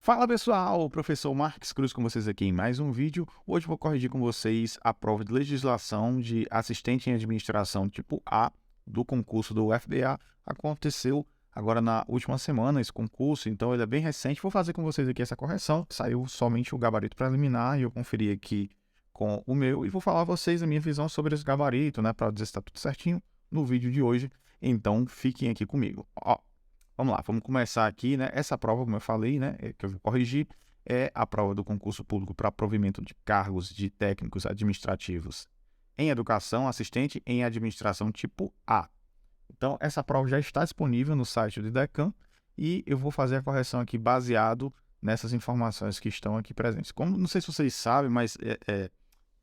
Fala pessoal, o professor Marques Cruz com vocês aqui em mais um vídeo. Hoje vou corrigir com vocês a prova de legislação de assistente em administração tipo A do concurso do UFBA. Aconteceu agora na última semana esse concurso, então ele é bem recente. Vou fazer com vocês aqui essa correção. Saiu somente o gabarito preliminar e eu conferi aqui com o meu e vou falar a vocês a minha visão sobre esse gabarito, né, para dizer se está tudo certinho no vídeo de hoje. Então fiquem aqui comigo. Ó, vamos lá, vamos começar aqui, né? Essa prova, como eu falei, né, que eu vou corrigir, é a prova do concurso público para provimento de cargos de técnicos administrativos em educação, assistente em administração tipo A. Então, essa prova já está disponível no site do IDECAM e eu vou fazer a correção aqui baseado nessas informações que estão aqui presentes. Como, não sei se vocês sabem, mas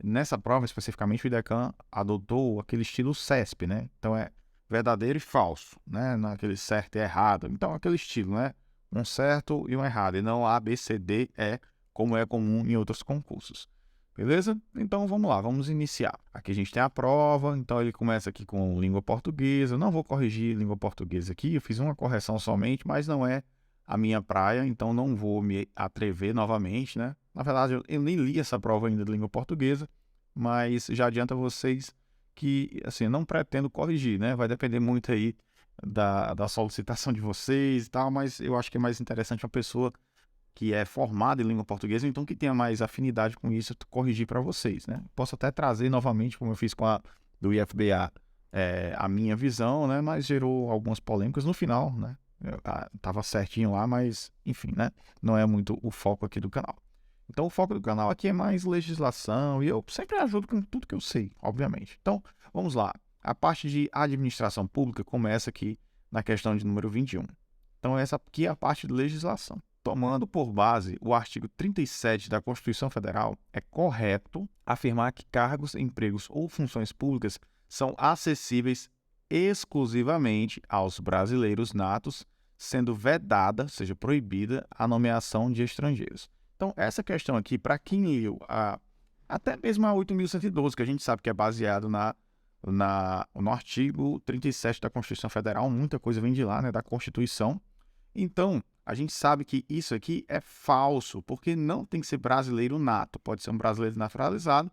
nessa prova, especificamente, o IDECAM adotou aquele estilo CESP, né? Então, é verdadeiro e falso, né? Naquele certo e errado. Então, aquele estilo, né? Um certo e um errado, e não A, B, C, D, E, como é comum em outros concursos. Beleza? Então, vamos lá, vamos iniciar. Aqui a gente tem a prova, então ele começa aqui com língua portuguesa. Eu não vou corrigir língua portuguesa aqui, eu fiz uma correção somente, mas não é a minha praia, então não vou me atrever novamente, né? Na verdade, eu nem li essa prova ainda de língua portuguesa, mas já adianto a vocês que, assim, não pretendo corrigir, né? Vai depender muito aí da solicitação de vocês e tal, mas eu acho que é mais interessante uma pessoa que é formada em língua portuguesa, então que tenha mais afinidade com isso, corrigir para vocês, né? Posso até trazer novamente, como eu fiz com a do IFBA, a minha visão, né? Mas gerou algumas polêmicas no final, né? Tava certinho lá, mas enfim, né? Não é muito o foco aqui do canal. Então, o foco do canal aqui é mais legislação e eu sempre ajudo com tudo que eu sei, obviamente. Então, vamos lá. A parte de administração pública começa aqui na questão de número 21. Então, essa aqui é a parte de legislação. Tomando por base o artigo 37 da Constituição Federal, é correto afirmar que cargos, empregos ou funções públicas são acessíveis exclusivamente aos brasileiros natos, sendo vedada, ou seja, proibida, a nomeação de estrangeiros. Então, essa questão aqui, para quem leu até mesmo a 8.112, que a gente sabe que é baseado no artigo 37 da Constituição Federal, muita coisa vem de lá, né, da Constituição. Então, a gente sabe que isso aqui é falso, porque não tem que ser brasileiro nato, pode ser um brasileiro naturalizado.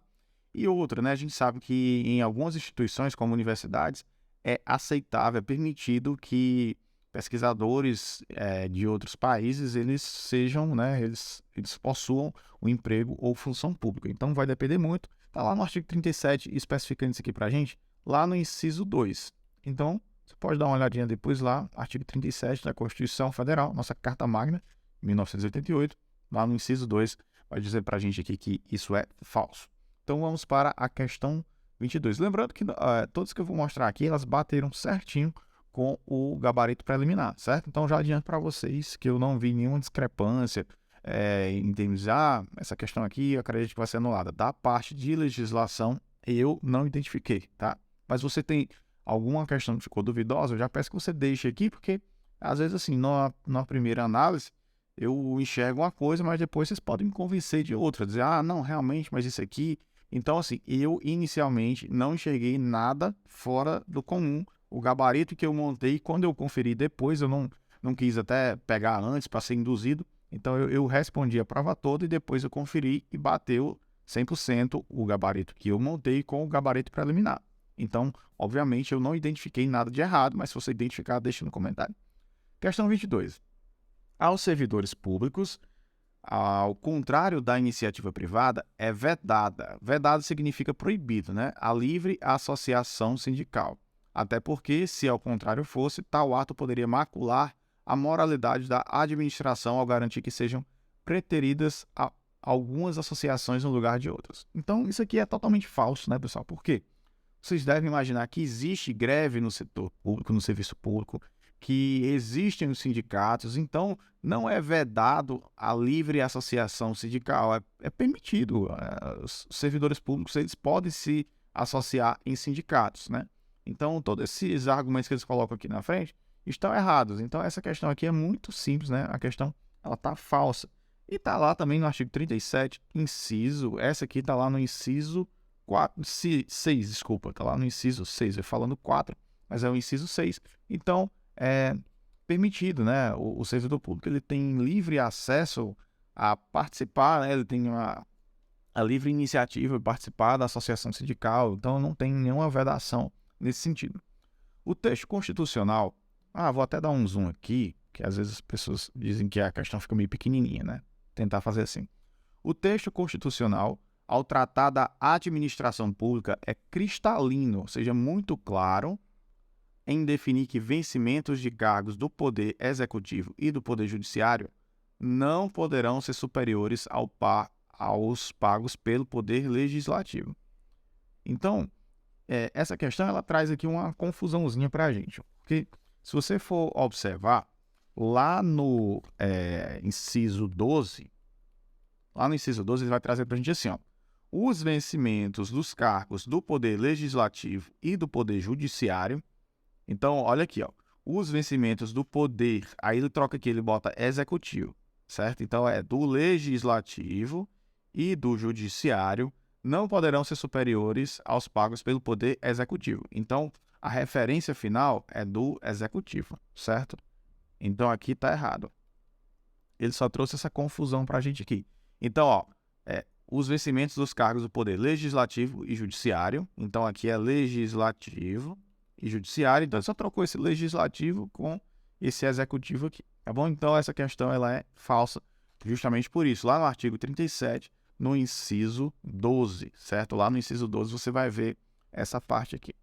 E outra, né, a gente sabe que em algumas instituições, como universidades, é aceitável, é permitido que pesquisadores de outros países, eles sejam, né, eles possuam um emprego ou função pública. Então, vai depender muito. Está lá no artigo 37, especificando isso aqui para a gente, lá no inciso 2. Então, você pode dar uma olhadinha depois lá, artigo 37 da Constituição Federal, nossa Carta Magna, 1988, lá no inciso 2, vai dizer para a gente aqui que isso é falso. Então, vamos para a questão 22. Lembrando que todas que eu vou mostrar aqui, elas bateram certinho com o gabarito preliminar, certo? Então, já adianto para vocês que eu não vi nenhuma discrepância em termos de, essa questão aqui, eu acredito que vai ser anulada. Da parte de legislação, eu não identifiquei, tá? Mas você tem alguma questão que ficou duvidosa, eu já peço que você deixe aqui, porque às vezes, assim, na primeira análise, eu enxergo uma coisa, mas depois vocês podem me convencer de outra, dizer, não, realmente, mas isso aqui. Então, assim, eu inicialmente não enxerguei nada fora do comum. O gabarito que eu montei, quando eu conferi depois, eu não quis até pegar antes para ser induzido. Então, eu respondi a prova toda e depois eu conferi e bateu 100% o gabarito que eu montei com o gabarito preliminar. Então, obviamente, eu não identifiquei nada de errado, mas se você identificar, deixa no comentário. Questão 22. Aos servidores públicos, ao contrário da iniciativa privada, é vedada. Vedado significa proibido, né? A livre associação sindical. Até porque, se ao contrário fosse, tal ato poderia macular a moralidade da administração ao garantir que sejam preteridas algumas associações no lugar de outras. Então, isso aqui é totalmente falso, né, pessoal? Por quê? Vocês devem imaginar que existe greve no setor público, no serviço público, que existem os sindicatos, então não é vedado a livre associação sindical, é permitido. Os servidores públicos eles podem se associar em sindicatos, né? Então, todos esses argumentos que eles colocam aqui na frente estão errados. Então, essa questão aqui é muito simples, né? A questão ela está falsa. E está lá também no artigo 37, inciso, essa aqui está lá no inciso 6, desculpa, está lá no inciso 6, eu falando 4, mas é o inciso 6. Então, permitido, né? O servidor público ele tem livre acesso a participar, né? Ele tem a livre iniciativa de participar da associação sindical, então não tem nenhuma vedação nesse sentido. O texto constitucional, vou até dar um zoom aqui, que às vezes as pessoas dizem que a questão fica meio pequenininha, né? Tentar fazer assim. O texto constitucional, ao tratar da administração pública, é cristalino, ou seja, muito claro em definir que vencimentos de cargos do Poder Executivo e do Poder Judiciário não poderão ser superiores aos pagos pelo Poder Legislativo. Então, essa questão ela traz aqui uma confusãozinha para a gente, porque se você for observar, lá no inciso 12, ele vai trazer para a gente assim, ó, os vencimentos dos cargos do Poder Legislativo e do Poder Judiciário. Então, olha aqui, ó, os vencimentos do Poder, aí ele troca aqui, ele bota Executivo, certo? Então, é do Legislativo e do Judiciário não poderão ser superiores aos pagos pelo Poder Executivo. Então, a referência final é do Executivo, certo? Então, aqui está errado. Ele só trouxe essa confusão para a gente aqui. Então, ó, os vencimentos dos cargos do Poder Legislativo e Judiciário. Então, aqui é Legislativo e Judiciário. Então, ele só trocou esse Legislativo com esse Executivo aqui, tá bom? Então, essa questão ela é falsa justamente por isso. Lá no artigo 37, no inciso 12, certo? Lá no inciso 12 você vai ver essa parte aqui.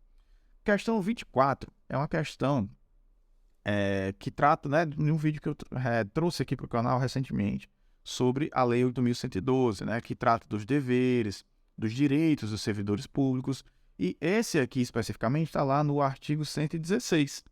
Questão 24 é uma questão que trata, né, de um vídeo que eu trouxe aqui para o canal recentemente sobre a Lei 8.112, né, que trata dos deveres, dos direitos dos servidores públicos, e esse aqui especificamente está lá no artigo 116,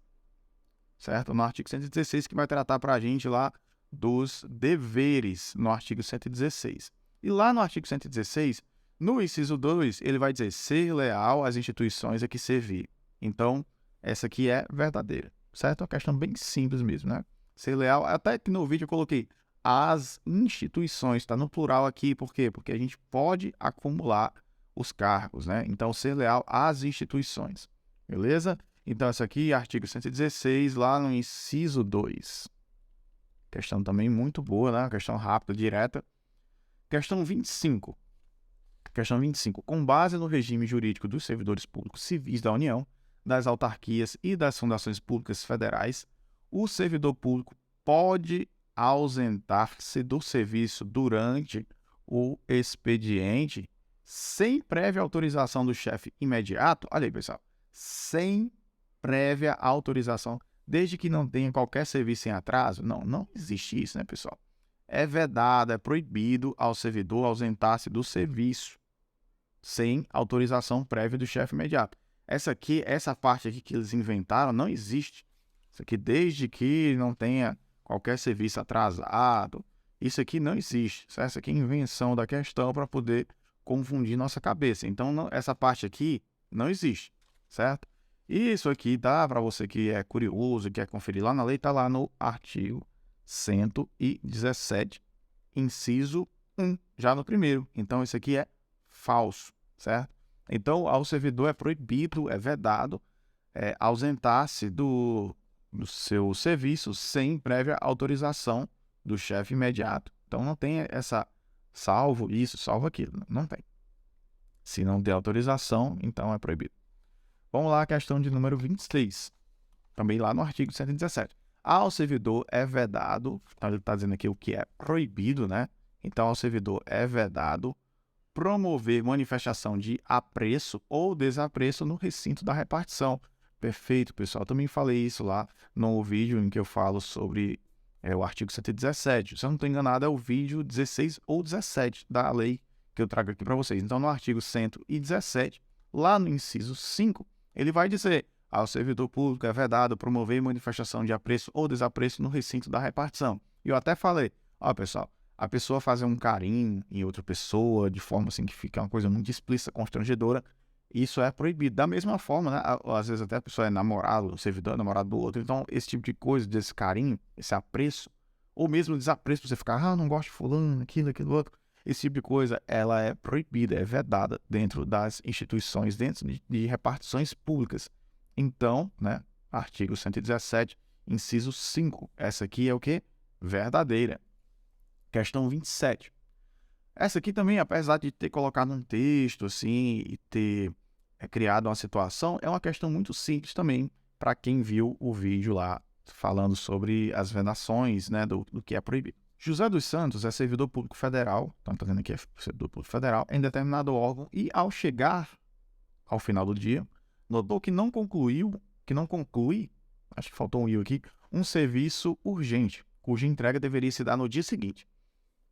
certo? No artigo 116 que vai tratar para a gente lá dos deveres, no artigo 116. E lá no artigo 116, no inciso 2, ele vai dizer ser leal às instituições a que servir. Então, essa aqui é verdadeira, certo? É uma questão bem simples mesmo, né? Ser leal, até que no vídeo eu coloquei as instituições, está no plural aqui, por quê? Porque a gente pode acumular os cargos, né? Então, ser leal às instituições, beleza? Então, essa aqui, artigo 116, lá no inciso 2. Questão também muito boa, né? Questão rápida, direta. Questão 25. Questão 25. Com base no regime jurídico dos servidores públicos civis da União, das autarquias e das fundações públicas federais, o servidor público pode ausentar-se do serviço durante o expediente sem prévia autorização do chefe imediato. Olha aí, pessoal. Sem prévia autorização, desde que não tenha qualquer serviço em atraso. Não existe isso, né, pessoal? É vedado, é proibido ao servidor ausentar-se do serviço sem autorização prévia do chefe imediato. Essa parte aqui que eles inventaram não existe. Isso aqui, desde que não tenha qualquer serviço atrasado, isso aqui não existe. Essa aqui é invenção da questão para poder confundir nossa cabeça. Então, essa parte aqui não existe, certo? E isso aqui dá para você que é curioso e quer conferir lá na lei, está lá no artigo 117, inciso 1, já no primeiro. Então, isso aqui é falso, certo? Então, ao servidor é proibido, é vedado ausentar-se do seu serviço sem prévia autorização do chefe imediato. Então, não tem essa salvo isso, salvo aquilo. Não tem. Se não der autorização, então é proibido. Vamos lá, a questão de número 26. Também lá no artigo 117. Ao servidor é vedado, então ele está dizendo aqui o que é proibido, né? Então, ao servidor é vedado promover manifestação de apreço ou desapreço no recinto da repartição. Perfeito, pessoal. Também falei isso lá no vídeo em que eu falo sobre o artigo 117. Se eu não estou enganado, é o vídeo 16 ou 17 da lei que eu trago aqui para vocês. Então, no artigo 117, lá no inciso 5, ele vai dizer: ao servidor público é vedado promover manifestação de apreço ou desapreço no recinto da repartição. E eu até falei, ó, pessoal, a pessoa fazer um carinho em outra pessoa de forma assim que fica uma coisa muito explícita, constrangedora, isso é proibido. Da mesma forma, né? Às vezes até a pessoa é namorado, o servidor é namorado do outro. Então, esse tipo de coisa, desse carinho, esse apreço, ou mesmo desapreço, você ficar, não gosto de fulano, aquilo outro, esse tipo de coisa, ela é proibida, é vedada dentro das instituições, dentro de repartições públicas. Então, né, artigo 117, Inciso 5. Essa aqui é o quê? Verdadeira. Questão 27. Essa aqui também, apesar de ter colocado um texto assim e ter criado uma situação, é uma questão muito simples também para quem viu o vídeo lá falando sobre as vedações, né, do que é proibido. José dos Santos é servidor público federal, então está dizendo aqui é servidor público federal, em determinado órgão e ao chegar ao final do dia, notou que não conclui, acho que faltou um i aqui, um serviço urgente, cuja entrega deveria se dar no dia seguinte.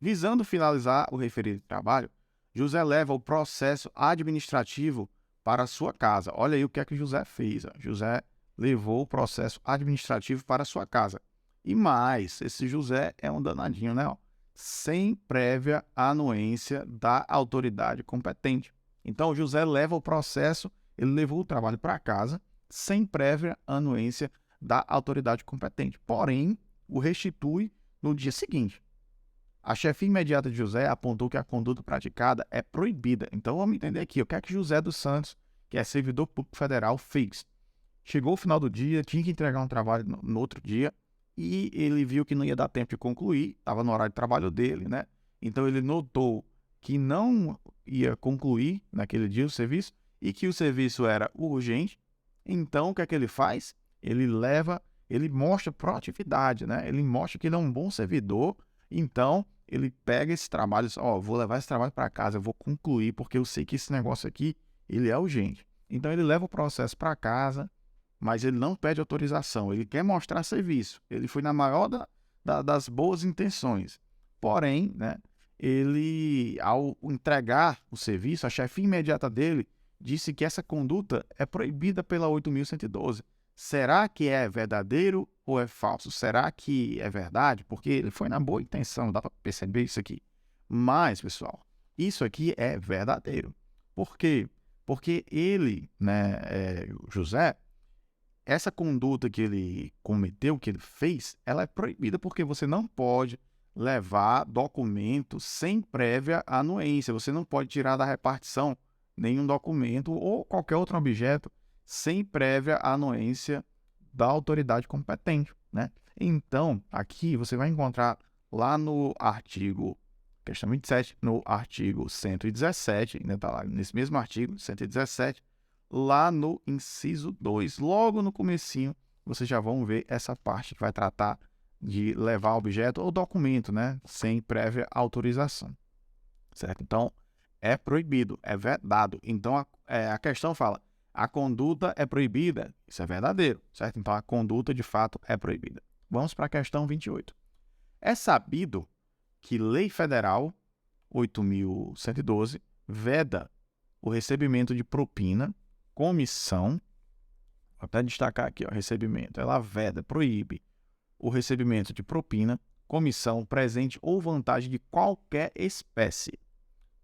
Visando finalizar o referido trabalho, José leva o processo administrativo para sua casa. Olha aí o que é que José fez. José levou o processo administrativo para sua casa. E mais, esse José é um danadinho, né? Sem prévia anuência da autoridade competente. Então, José leva o processo, ele levou o trabalho para casa, sem prévia anuência da autoridade competente. Porém, o restitui no dia seguinte. A chefia imediata de José apontou que a conduta praticada é proibida. Então, vamos entender aqui o que é que José dos Santos, que é servidor público federal, fez. Chegou o final do dia, tinha que entregar um trabalho no outro dia, e ele viu que não ia dar tempo de concluir, estava no horário de trabalho dele, né? Então, ele notou que não ia concluir naquele dia o serviço e que o serviço era urgente. Então, o que é que ele faz? Ele mostra proatividade, né? Ele mostra que ele é um bom servidor. Então, ele pega esse trabalho e diz, vou levar esse trabalho para casa, eu vou concluir, porque eu sei que esse negócio aqui, ele é urgente. Então, ele leva o processo para casa, mas ele não pede autorização, ele quer mostrar serviço. Ele foi na maior das boas intenções. Porém, né, ele, ao entregar o serviço, a chefia imediata dele disse que essa conduta é proibida pela 8.112. Será que é verdadeiro ou é falso? Será que é verdade? Porque ele foi na boa intenção, dá para perceber isso aqui. Mas, pessoal, isso aqui é verdadeiro. Por quê? Porque ele, né, José, essa conduta que ele cometeu, que ele fez, ela é proibida porque você não pode levar documento sem prévia anuência. Você não pode tirar da repartição nenhum documento ou qualquer outro objeto sem prévia anuência da autoridade competente, né? Então, aqui você vai encontrar lá no artigo, questão 27, no artigo 117, ainda está lá nesse mesmo artigo, 117, lá no inciso 2, logo no comecinho, vocês já vão ver essa parte que vai tratar de levar objeto ou documento, né, sem prévia autorização, certo? Então, é proibido, é vedado. Então, a questão fala, a conduta é proibida, isso é verdadeiro, certo? Então, a conduta, de fato, é proibida. Vamos para a questão 28. É sabido que Lei Federal 8.112 veda o recebimento de propina, comissão, vou até destacar aqui, recebimento, ela veda, proíbe o recebimento de propina, comissão, presente ou vantagem de qualquer espécie.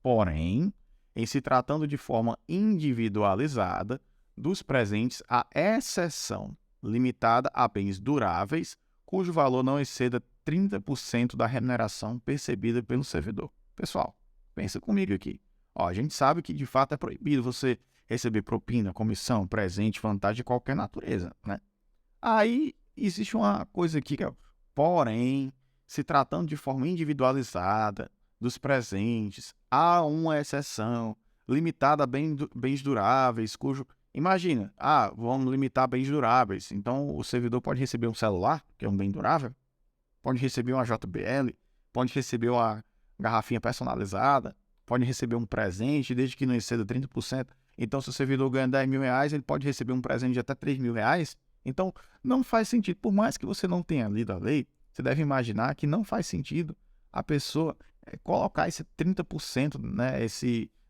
Porém, em se tratando de forma individualizada, dos presentes, há exceção limitada a bens duráveis, cujo valor não exceda 30% da remuneração percebida pelo servidor. Pessoal, pensa comigo aqui. A gente sabe que de fato é proibido você receber propina, comissão, presente, vantagem de qualquer natureza, né? Aí existe uma coisa aqui que é, porém, se tratando de forma individualizada, dos presentes, há uma exceção limitada a bens duráveis, cujo... Imagina, vamos limitar bens duráveis. Então, o servidor pode receber um celular, que é um bem durável, pode receber uma JBL, pode receber uma garrafinha personalizada, pode receber um presente, desde que não exceda 30%. Então, se o servidor ganha 10 mil reais, ele pode receber um presente de até 3 mil reais. Então, não faz sentido. Por mais que você não tenha lido a lei, você deve imaginar que não faz sentido a pessoa colocar esse 30%, né?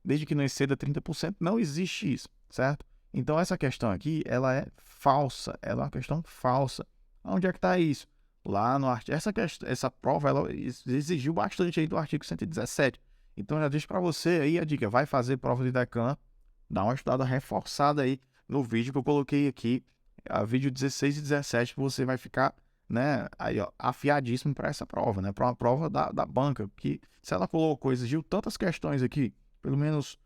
Desde que não exceda 30%, não existe isso, certo? Então, essa questão aqui, ela é falsa, ela é uma questão falsa. Onde é que está isso? Lá no artigo. Essa prova, ela exigiu bastante aí do artigo 117. Então, já deixo para você aí a dica, vai fazer prova de DECAN, dá uma estudada reforçada aí no vídeo que eu coloquei aqui, vídeo 16 e 17, que você vai ficar, né, aí, afiadíssimo para essa prova, né, para uma prova da banca, que se ela colocou, exigiu tantas questões aqui, pelo menos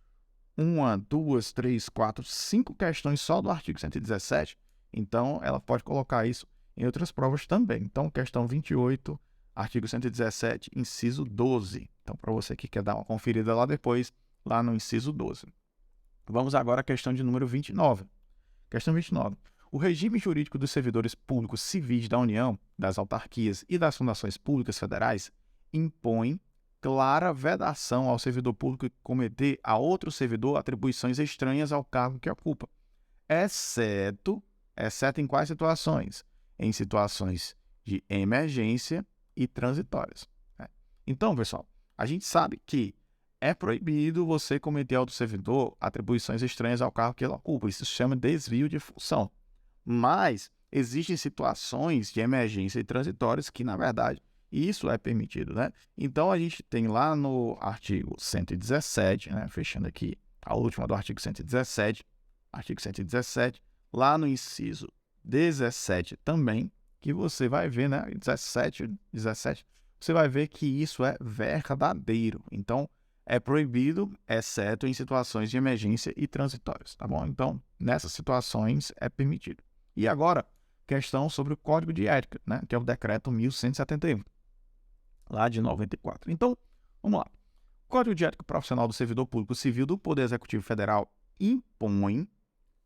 1, 2, 3, 4, 5 questões só do artigo 117, então ela pode colocar isso em outras provas também. Então, questão 28, artigo 117, inciso 12. Então, para você que quer dar uma conferida lá depois, lá no inciso 12. Vamos agora à questão de número 29. Questão 29. O regime jurídico dos servidores públicos civis da União, das autarquias e das fundações públicas federais impõe clara vedação ao servidor público cometer a outro servidor atribuições estranhas ao cargo que ocupa, exceto em quais situações? Em situações de emergência e transitórias. Então, pessoal, a gente sabe que é proibido você cometer ao outro servidor atribuições estranhas ao cargo que ele ocupa. Isso se chama desvio de função. Mas existem situações de emergência e transitórias que, na verdade, isso é permitido, né? Então, a gente tem lá no artigo 117, né? Fechando aqui a última do artigo 117, lá no inciso 17 também, que você vai ver, né? 17, você vai ver que isso é verdadeiro. Então, é proibido, exceto em situações de emergência e transitórias, tá bom? Então, nessas situações é permitido. E agora, questão sobre o Código de Ética, né? Que é o Decreto 1171, lá de 94. Então, vamos lá. O Código de Ética Profissional do Servidor Público Civil do Poder Executivo Federal impõe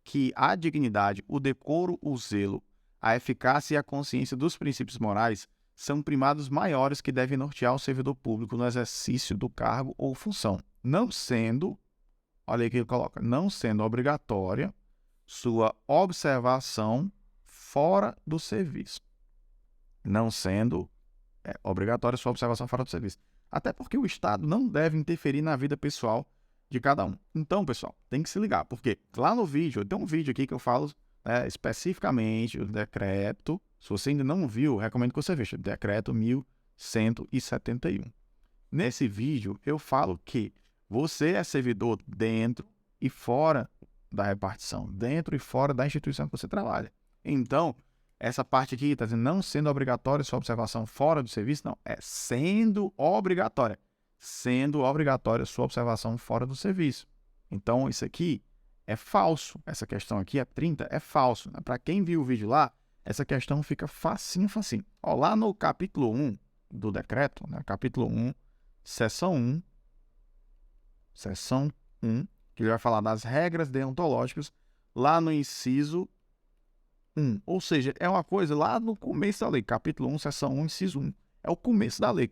que a dignidade, o decoro, o zelo, a eficácia e a consciência dos princípios morais são primados maiores que devem nortear o servidor público no exercício do cargo ou função, não sendo, olha aí que ele coloca, não sendo obrigatória sua observação fora do serviço. Não sendo obrigatória sua observação fora do serviço. Até porque o Estado não deve interferir na vida pessoal de cada um. Então, pessoal, tem que se ligar, porque lá no vídeo, tem um vídeo aqui que eu falo especificamente o decreto. Se você ainda não viu, recomendo que você veja, decreto 1171. Nesse vídeo, eu falo que você é servidor dentro e fora da repartição, dentro e fora da instituição que você trabalha. Então, essa parte aqui está dizendo não sendo obrigatória sua observação fora do serviço, não, é sendo obrigatória. Sendo obrigatória sua observação fora do serviço. Então, isso aqui é falso. Essa questão aqui, a 30, é falso. Para quem viu o vídeo lá, essa questão fica facinho. Ó, lá no capítulo 1 do decreto, né, capítulo 1, seção 1, que ele vai falar das regras deontológicas, lá no inciso 1. Ou seja, é uma coisa lá no começo da lei, capítulo 1, seção 1, inciso 1. É o começo da lei,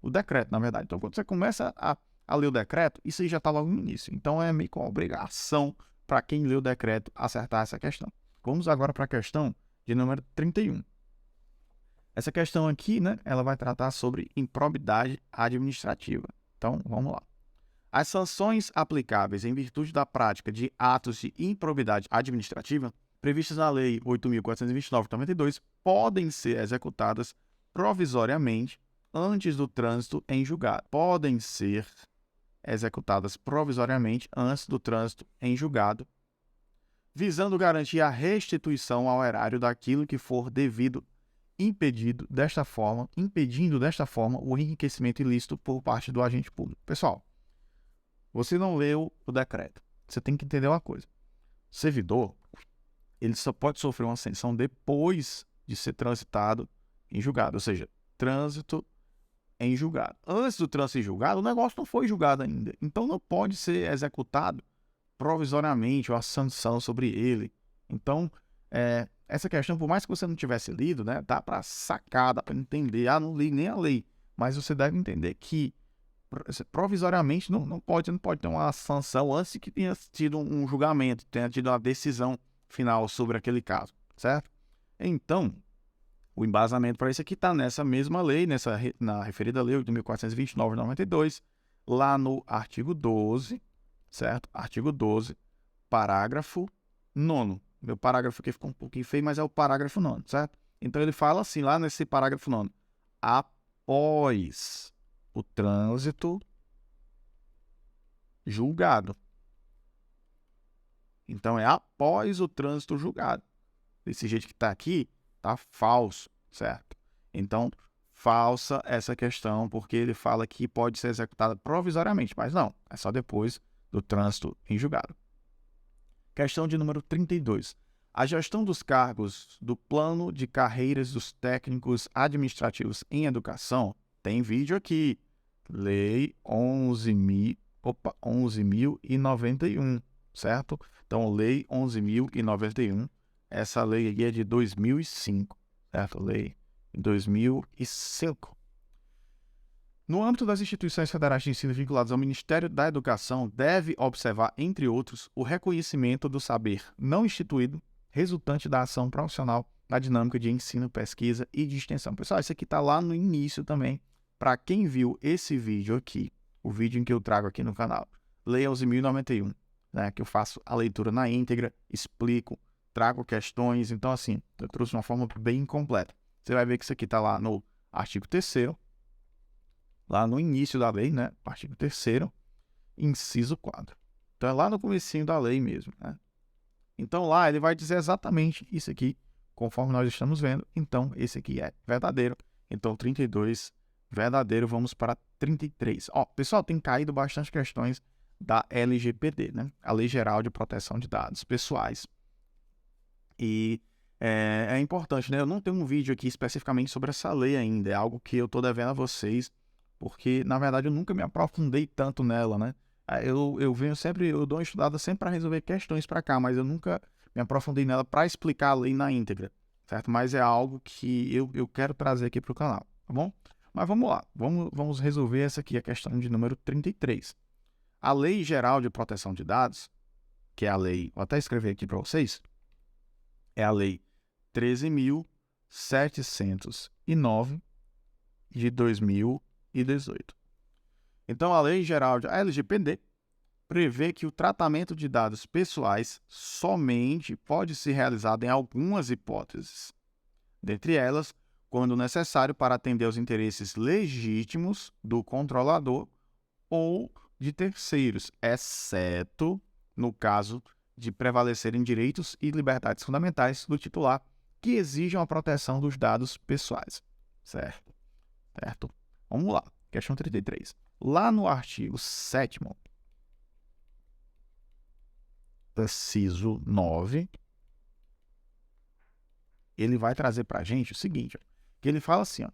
o decreto, na verdade. Então, quando você começa a ler o decreto, isso aí já está logo no início. Então, é meio que uma obrigação para quem lê o decreto acertar essa questão. Vamos agora para a questão de número 31. Essa questão aqui, né, ela vai tratar sobre improbidade administrativa. Então, vamos lá. As sanções aplicáveis em virtude da prática de atos de improbidade administrativa previstas na Lei 8.429/92 podem ser executadas provisoriamente antes do trânsito em julgado. Podem ser executadas provisoriamente antes do trânsito em julgado, visando garantir a restituição ao erário daquilo que for devido impedindo desta forma o enriquecimento ilícito por parte do agente público. Pessoal, você não leu o decreto. Você tem que entender uma coisa. O servidor, ele só pode sofrer uma sanção depois de ser transitado em julgado, ou seja, trânsito em julgado. Antes do trânsito em julgado, o negócio não foi julgado ainda. Então, não pode ser executado provisoriamente a sanção sobre ele. Então, essa questão, por mais que você não tivesse lido, né, dá para sacar, dá para entender. Não li nem a lei, mas você deve entender que provisoriamente não pode ter uma sanção antes que tenha tido um julgamento, tenha tido uma decisão final sobre aquele caso, certo? Então, o embasamento para isso aqui está nessa mesma lei, na referida lei 8.429/92, lá no artigo 12, certo? Artigo 12, parágrafo 9º. Meu parágrafo aqui ficou um pouquinho feio, mas é o parágrafo 9º, certo? Então, ele fala assim, lá nesse parágrafo 9º, após o trânsito julgado. Então, é após o trânsito julgado. Desse jeito que está aqui, está falso, certo? Então, falsa essa questão, porque ele fala que pode ser executada provisoriamente, mas não, é só depois do trânsito em julgado. Questão de número 32. A gestão dos cargos do plano de carreiras dos técnicos administrativos em educação tem vídeo aqui. Lei 11.091, certo? Então, Lei 11.091, essa lei aqui é de 2005, certo? Lei de 2005. No âmbito das instituições federais de ensino vinculadas ao Ministério da Educação, deve observar, entre outros, o reconhecimento do saber não instituído resultante da ação profissional na dinâmica de ensino, pesquisa e de extensão. Pessoal, isso aqui está lá no início também. Para quem viu esse vídeo aqui, o vídeo em que eu trago aqui no canal, Lei 11.091, né, que eu faço a leitura na íntegra, explico, trago questões. Então, assim, eu trouxe uma forma bem completa. Você vai ver que isso aqui está lá no artigo 3º, lá no início da lei, né? Artigo 3º, inciso 4. Então, é lá no comecinho da lei mesmo, né? Então, lá ele vai dizer exatamente isso aqui, conforme nós estamos vendo. Então, esse aqui é verdadeiro. Então, 32, verdadeiro. Vamos para 33. Ó, pessoal, tem caído bastante questões da LGPD, né? A Lei Geral de Proteção de Dados Pessoais. E é importante, né? Eu não tenho um vídeo aqui especificamente sobre essa lei ainda. É algo que eu estou devendo a vocês, porque, na verdade, eu nunca me aprofundei tanto nela, né? Eu venho sempre, eu dou uma estudada sempre para resolver questões para cá, mas eu nunca me aprofundei nela para explicar a lei na íntegra, certo? Mas é algo que eu quero trazer aqui para o canal, tá bom? Mas vamos lá, vamos resolver essa aqui, a questão de número 33. A Lei Geral de Proteção de Dados, que é a lei, vou até escrever aqui para vocês, é a Lei 13.709 de 2018. Então, a Lei Geral, a LGPD, prevê que o tratamento de dados pessoais somente pode ser realizado em algumas hipóteses, dentre elas, quando necessário para atender aos interesses legítimos do controlador ou de terceiros, exceto no caso de prevalecerem direitos e liberdades fundamentais do titular que exijam a proteção dos dados pessoais, certo? Certo? Vamos lá, questão 33. Lá no artigo 7º, inciso 9, ele vai trazer para a gente o seguinte, ó, que ele fala assim, ó,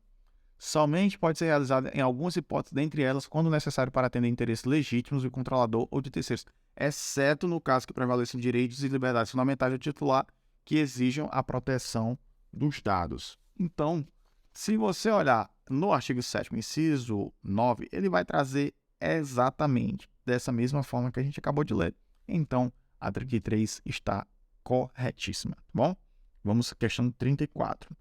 somente pode ser realizado em algumas hipóteses, dentre elas, quando necessário para atender interesses legítimos do controlador ou de terceiros, exceto no caso que prevaleçam direitos e liberdades fundamentais do titular que exijam a proteção dos dados. Então, se você olhar no artigo 7º, inciso 9, ele vai trazer exatamente dessa mesma forma que a gente acabou de ler. Então, a 33 está corretíssima, tá bom? Vamos à questão 34.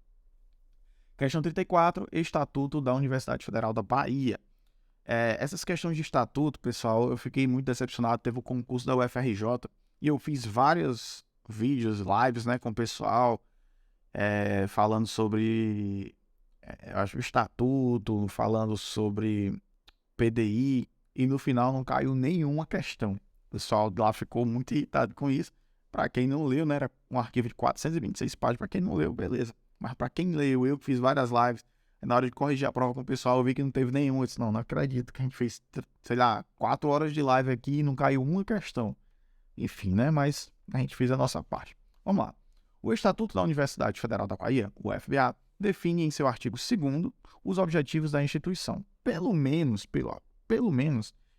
Questão 34, Estatuto da Universidade Federal da Bahia. Essas questões de estatuto, pessoal, eu fiquei muito decepcionado. Teve o concurso da UFRJ e eu fiz vários vídeos, lives, né, com o pessoal, falando sobre eu acho, o estatuto, falando sobre PDI, e no final não caiu nenhuma questão. O pessoal lá ficou muito irritado com isso. Para quem não leu, né, era um arquivo de 426 páginas. Para quem não leu, beleza. Mas para quem leu, eu que fiz várias lives, na hora de corrigir a prova com o pessoal, eu vi que não teve nenhum. Eu disse, não acredito que a gente fez, sei lá, 4 horas de live aqui e não caiu uma questão. Enfim, né, mas a gente fez a nossa parte. Vamos lá. O Estatuto da Universidade Federal da Bahia, o UFBA, define em seu artigo 2º os objetivos da instituição. Pelo menos,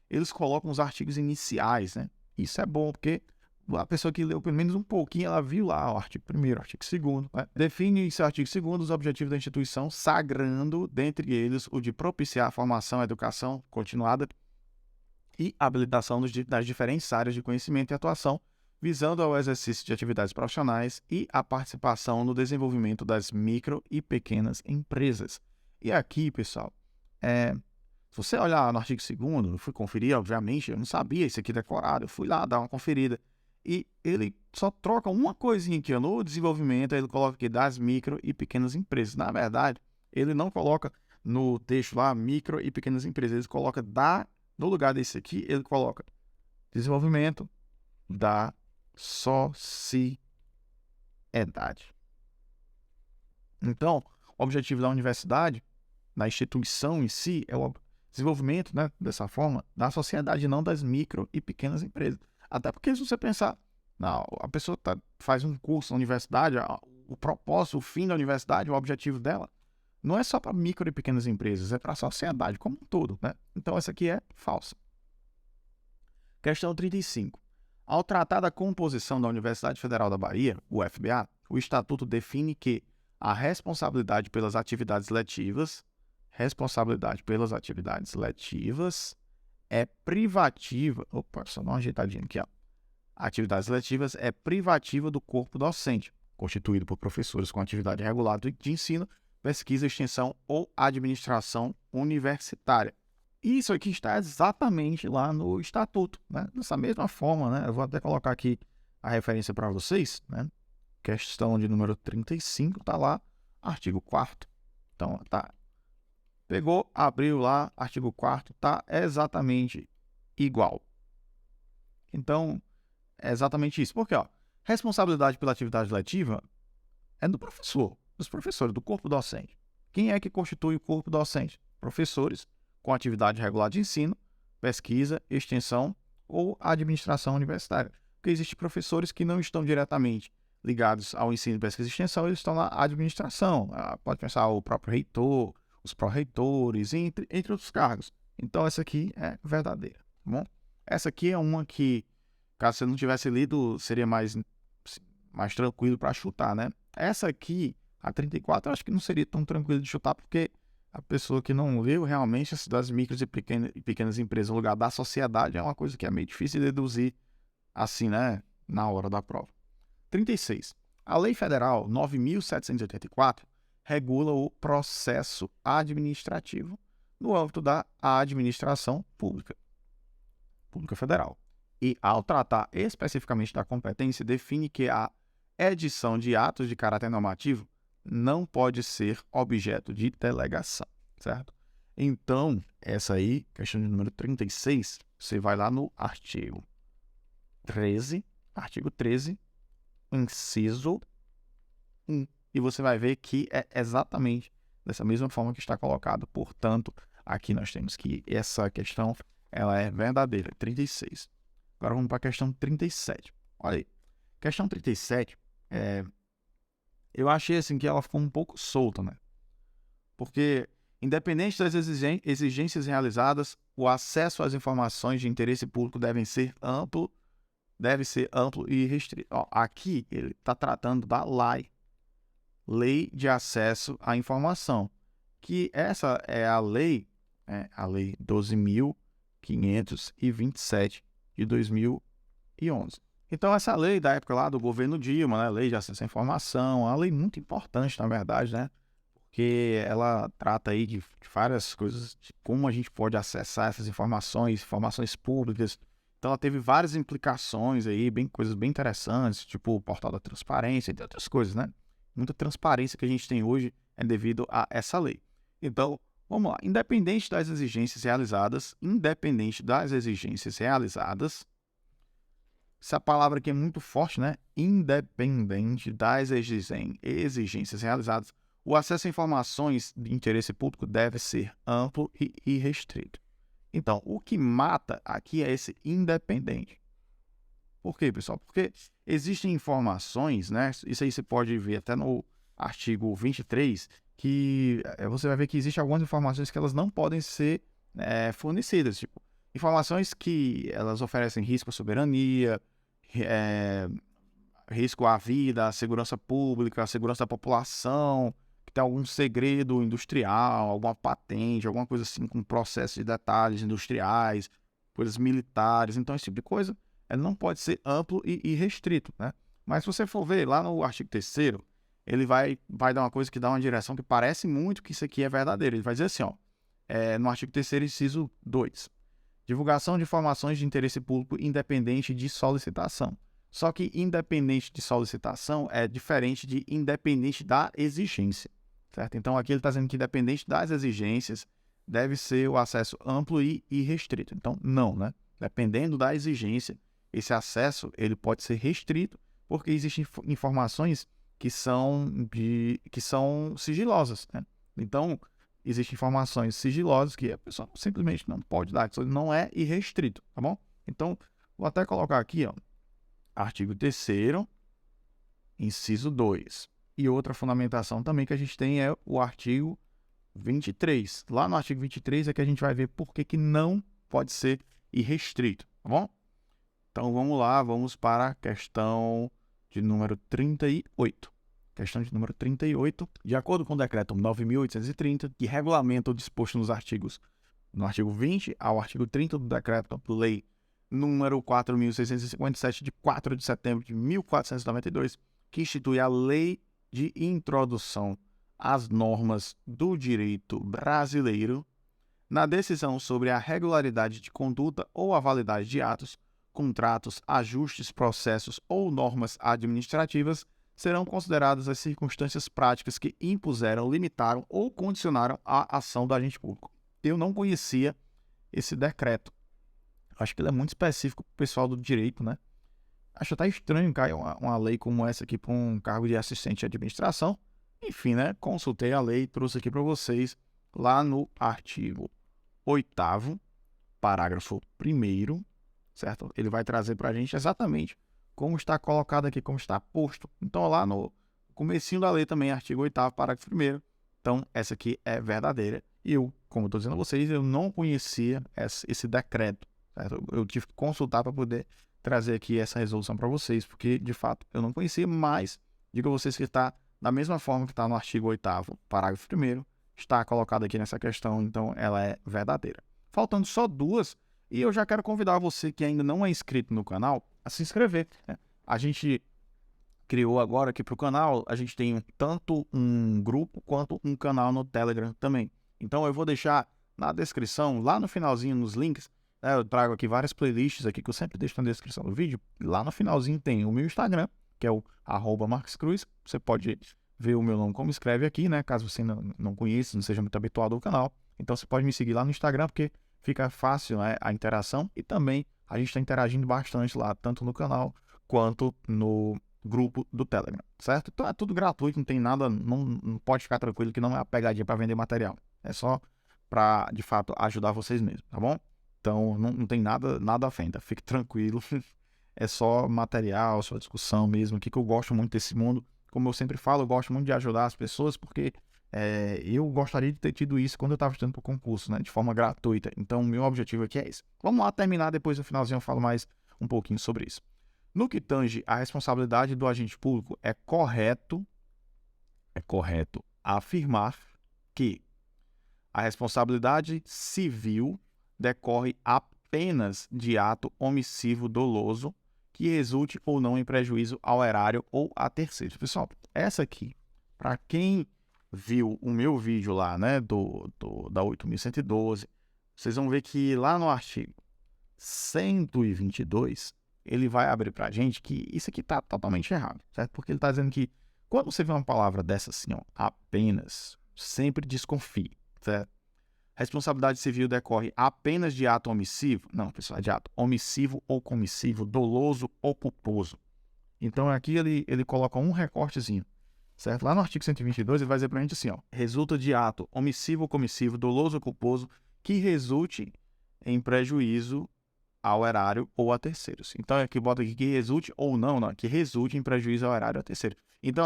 eles colocam os artigos iniciais, né? Isso é bom, porque a pessoa que leu pelo menos um pouquinho, ela viu lá o artigo 1º, artigo 2º, né? Define em seu artigo 2º os objetivos da instituição, sagrando, dentre eles, o de propiciar a formação, a educação continuada e habilitação das diferentes áreas de conhecimento e atuação, visando ao exercício de atividades profissionais e a participação no desenvolvimento das micro e pequenas empresas. E aqui, pessoal, se você olhar no artigo 2º, eu fui conferir, obviamente, eu não sabia isso aqui decorado, eu fui lá dar uma conferida, e ele só troca uma coisinha aqui, ó, no desenvolvimento, ele coloca aqui das micro e pequenas empresas. Na verdade, ele não coloca no texto lá micro e pequenas empresas, ele coloca no lugar desse aqui, ele coloca desenvolvimento da sociedade. Então, o objetivo da universidade, da instituição em si, é o desenvolvimento, né, dessa forma, da sociedade, não das micro e pequenas empresas. Até porque, se você pensar, Não, a pessoa faz um curso na universidade, o propósito, o fim da universidade, o objetivo dela, não é só para micro e pequenas empresas, é para a sociedade como um todo, né? Então, essa aqui é falsa. Questão 35. Ao tratar da composição da Universidade Federal da Bahia, UFBA, o Estatuto define que a responsabilidade pelas atividades letivas é privativa. Opa, só dar uma ajeitadinha aqui, ó. Atividades letivas é privativa do corpo docente, constituído por professores com atividade regulada de ensino, pesquisa, extensão ou administração universitária. Isso aqui está exatamente lá no Estatuto, né? Dessa mesma forma, né? Eu vou até colocar aqui a referência para vocês, né? Questão de número 35, está lá, artigo 4º. Então, tá. Pegou, abriu lá, artigo 4º, tá exatamente igual. Então, é exatamente isso. Porque, ó, responsabilidade pela atividade letiva é do professor, dos professores, do corpo docente. Quem é que constitui o corpo docente? Professores com atividade regular de ensino, pesquisa, extensão ou administração universitária. Porque existem professores que não estão diretamente ligados ao ensino, pesquisa e extensão, eles estão na administração. Pode pensar o próprio reitor, os pró-reitores, entre outros cargos. Então, essa aqui é verdadeira, tá bom? Essa aqui é uma que, caso você não tivesse lido, seria mais tranquilo para chutar, né? Essa aqui, a 34, eu acho que não seria tão tranquilo de chutar, porque a pessoa que não leu realmente das micros e pequenas empresas no lugar da sociedade é uma coisa que é meio difícil de deduzir assim, né? Na hora da prova. 36. A Lei Federal 9.784 regula o processo administrativo no âmbito da administração pública federal. E, ao tratar especificamente da competência, define que a edição de atos de caráter normativo não pode ser objeto de delegação, certo? Então, essa aí, questão de número 36, você vai lá no artigo 13, inciso 1, e você vai ver que é exatamente dessa mesma forma que está colocado. Portanto, aqui nós temos que essa questão ela é verdadeira, 36. Agora vamos para a questão 37. Olha aí, questão 37, eu achei assim que ela ficou um pouco solta, né? Porque, independente das exigências realizadas, o acesso às informações de interesse público deve ser amplo e restrito. Ó, aqui ele está tratando da Lei de Acesso à Informação, que essa é a lei 12.527 de 2011. Então, essa lei da época lá do governo Dilma, né, Lei de Acesso à Informação, é uma lei muito importante, na verdade, né? Porque ela trata aí de várias coisas, de como a gente pode acessar essas informações públicas. Então, ela teve várias implicações aí, coisas bem interessantes, tipo o portal da transparência, entre outras coisas, né? Muita transparência que a gente tem hoje é devido a essa lei. Então, vamos lá. Independente das exigências realizadas, essa palavra aqui é muito forte, né? Independente das exigências realizadas, o acesso a informações de interesse público deve ser amplo e irrestrito. Então, o que mata aqui é esse independente. Por quê, pessoal? Porque existem informações, né? Isso aí você pode ver até no artigo 23, que você vai ver que existem algumas informações que elas não podem ser fornecidas. Tipo, informações que elas oferecem risco à soberania, risco à vida, à segurança pública, à segurança da população, que tem algum segredo industrial, alguma patente, alguma coisa assim com processo de detalhes industriais, coisas militares. Então, esse tipo de coisa não pode ser amplo e restrito, né? Mas se você for ver lá no artigo 3º, ele vai dar uma coisa que dá uma direção que parece muito que isso aqui é verdadeiro. Ele vai dizer assim, ó, no artigo 3º, inciso 2, divulgação de informações de interesse público independente de solicitação. Só que independente de solicitação é diferente de independente da exigência, certo? Então, aqui ele está dizendo que independente das exigências, deve ser o acesso amplo e restrito. Então, não, né? Dependendo da exigência, esse acesso ele pode ser restrito, porque existem informações que são sigilosas, né? Então, existem informações sigilosas que a pessoa simplesmente não pode dar, isso não é irrestrito, tá bom? Então, vou até colocar aqui, ó, artigo 3º, inciso 2. E outra fundamentação também que a gente tem é o artigo 23. Lá no artigo 23 é que a gente vai ver por que não pode ser irrestrito, tá bom? Então, vamos lá, vamos para a questão de número 38. Questão de número 38. De acordo com o decreto 9.830, que regulamenta o disposto no artigo 20 ao artigo 30 do decreto-lei número 4.657, de 4 de setembro de 1492, que institui a Lei de Introdução às Normas do Direito Brasileiro, na decisão sobre a regularidade de conduta ou a validade de atos, contratos, ajustes, processos ou normas administrativas, serão consideradas as circunstâncias práticas que impuseram, limitaram ou condicionaram a ação do agente público. Eu não conhecia esse decreto. Acho que ele é muito específico para o pessoal do direito, né? Acho até estranho cair uma lei como essa aqui para um cargo de assistente de administração. Enfim, né? Consultei a lei e trouxe aqui para vocês lá no artigo 8º, parágrafo 1º, certo? Ele vai trazer para a gente exatamente como está colocado aqui, como está posto. Então, lá no comecinho da lei também, artigo 8º, parágrafo 1º. Então, essa aqui é verdadeira. E eu, como eu estou dizendo a vocês, eu não conhecia esse decreto, certo? Eu tive que consultar para poder trazer aqui essa resolução para vocês, porque, de fato, eu não conhecia, mas digo a vocês que está da mesma forma que está no artigo 8º, parágrafo 1º, está colocado aqui nessa questão, então ela é verdadeira. Faltando só duas, e eu já quero convidar você que ainda não é inscrito no canal a se inscrever, né? A gente criou agora aqui para o canal, a gente tem tanto um grupo quanto um canal no Telegram também. Então eu vou deixar na descrição, lá no finalzinho, nos links, né, eu trago aqui várias playlists aqui que eu sempre deixo na descrição do vídeo. Lá no finalzinho tem o meu Instagram, que é o @marquescruz. Você pode ver o meu nome como escreve aqui, né? Caso você não conheça, não seja muito habituado ao canal. Então você pode me seguir lá no Instagram, porque fica fácil, né, a interação. E também a gente está interagindo bastante lá, tanto no canal quanto no grupo do Telegram, certo? Então é tudo gratuito, não tem nada, não pode ficar tranquilo que não é uma pegadinha para vender material. É só para, de fato, ajudar vocês mesmos, tá bom? Então não tem nada à frente, fique tranquilo. É só material, só discussão mesmo, que eu gosto muito desse mundo. Como eu sempre falo, eu gosto muito de ajudar as pessoas, porque eu gostaria de ter tido isso quando eu estava estudando para o concurso, né, de forma gratuita. Então, o meu objetivo aqui é esse. Vamos lá terminar, depois no finalzinho eu falo mais um pouquinho sobre isso. No que tange à responsabilidade do agente público, é correto afirmar que a responsabilidade civil decorre apenas de ato omissivo doloso que resulte ou não em prejuízo ao erário ou a terceiros. Pessoal, essa aqui, para quem viu o meu vídeo lá, né, da 8.112, vocês vão ver que lá no artigo 122, ele vai abrir para a gente que isso aqui está totalmente errado, certo? Porque ele está dizendo que quando você vê uma palavra dessa assim, ó, apenas, sempre desconfie, certo? Responsabilidade civil decorre apenas de ato omissivo? Não, pessoal, é de ato omissivo ou comissivo, doloso ou culposo. Então aqui ele coloca um recortezinho, certo? Lá no artigo 122 ele vai dizer para a gente assim, ó, resulta de ato omissivo ou comissivo, doloso ou culposo, que resulte em prejuízo ao erário ou a terceiros. Então aqui bota aqui que resulte ou não, que resulte em prejuízo ao erário ou a terceiro. Então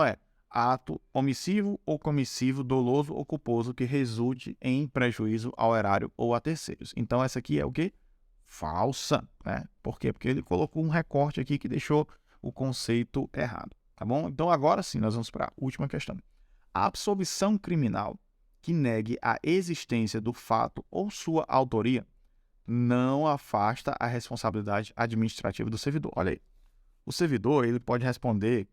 ato omissivo ou comissivo, doloso ou culposo que resulte em prejuízo ao erário ou a terceiros. Então essa aqui é o quê? Falsa, né? Por quê? Porque ele colocou um recorte aqui que deixou o conceito errado, tá bom? Então agora sim, nós vamos para a última questão. A absolvição criminal que negue a existência do fato ou sua autoria não afasta a responsabilidade administrativa do servidor. Olha aí, o servidor ele pode responder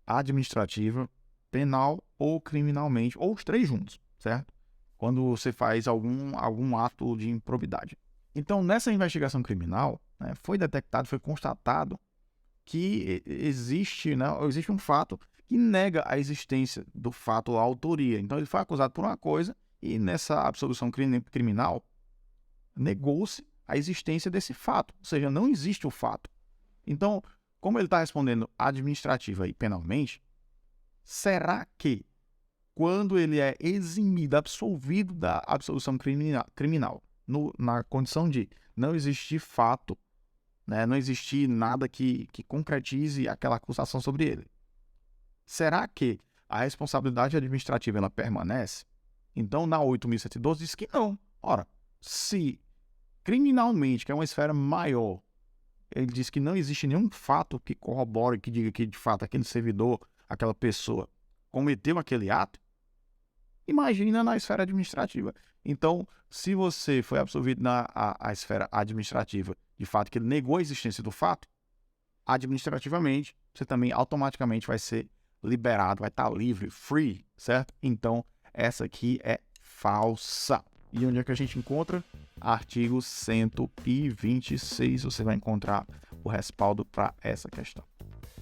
administrativa, penal ou criminalmente, ou os três juntos, certo? Quando você faz algum ato de improbidade. Então, nessa investigação criminal, né, foi detectado, foi constatado que existe um fato que nega a existência do fato ou a autoria. Então, ele foi acusado por uma coisa e nessa absolução criminal negou-se a existência desse fato, ou seja, não existe o fato. Então, como ele está respondendo administrativa e penalmente, será que quando ele é eximido, absolvido da absolução criminal, na condição de não existir fato né? Não existir nada que concretize aquela acusação sobre ele. Será que a responsabilidade administrativa ela permanece? Então, na 8.112 diz que não. Ora, se criminalmente, que é uma esfera maior, ele diz que não existe nenhum fato que corrobore, que diga que de fato aquele servidor, aquela pessoa, cometeu aquele ato, imagina na esfera administrativa. Então, se você foi absolvido na esfera administrativa, de fato que ele negou a existência do fato, administrativamente, você também automaticamente vai ser liberado, vai estar livre, free, certo? Então, essa aqui é falsa. E onde é que a gente encontra? Artigo 126, você vai encontrar o respaldo para essa questão.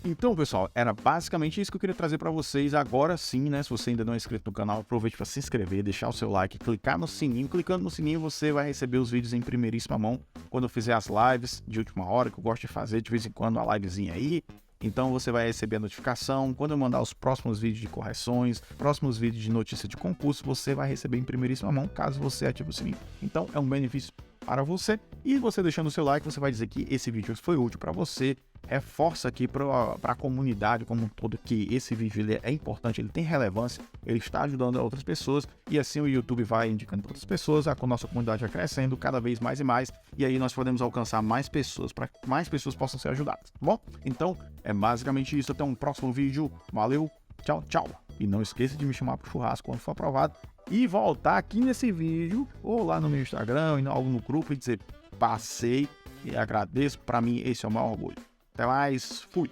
Então, pessoal, era basicamente isso que eu queria trazer para vocês. Agora sim, né? Se você ainda não é inscrito no canal, aproveite para se inscrever, deixar o seu like, clicar no sininho. Clicando no sininho, você vai receber os vídeos em primeiríssima mão quando eu fizer as lives de última hora, que eu gosto de fazer de vez em quando uma livezinha aí. Então você vai receber a notificação. Quando eu mandar os próximos vídeos de correções, próximos vídeos de notícia de concurso, você vai receber em primeiríssima mão, caso você ative o sininho. Então é um benefício para você. E você deixando o seu like, você vai dizer que esse vídeo foi útil para você. Reforça aqui para a comunidade como um todo que esse vídeo ele é importante, ele tem relevância, ele está ajudando outras pessoas e assim o YouTube vai indicando para outras pessoas, a nossa comunidade vai crescendo cada vez mais e mais e aí nós podemos alcançar mais pessoas para que mais pessoas possam ser ajudadas, tá bom? Então é basicamente isso, até um próximo vídeo, valeu, tchau, tchau! E não esqueça de me chamar para o churrasco quando for aprovado e voltar aqui nesse vídeo ou lá no meu Instagram, ou no grupo e dizer passei e agradeço, para mim esse é o maior orgulho. Até mais, fui!